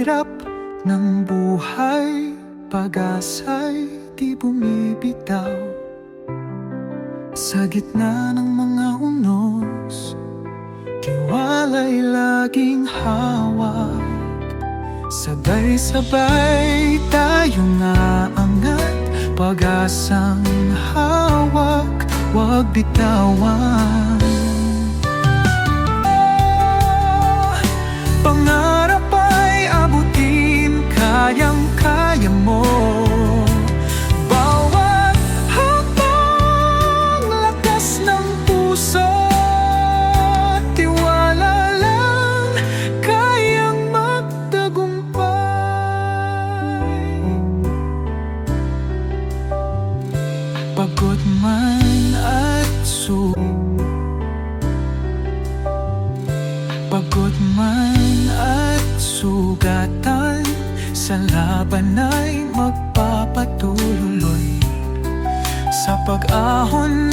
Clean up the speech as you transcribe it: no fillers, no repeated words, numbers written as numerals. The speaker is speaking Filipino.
hirap ng buhay, pag-asa'y di bumibitaw. Sa gitna ng mga unos, tiwala'y laging hawak. Sabay-sabay tayong aangat, pag-asang hawak, huwag bitawan. Pangarap ay abutin, kayang-kaya mo. Bawat hakbang, lakas ng puso, tiwala lang, kayang magtagumpay. Pagod man at pagod man at sugatan, sa laban ay magpapatuloy. Sa pag-ahon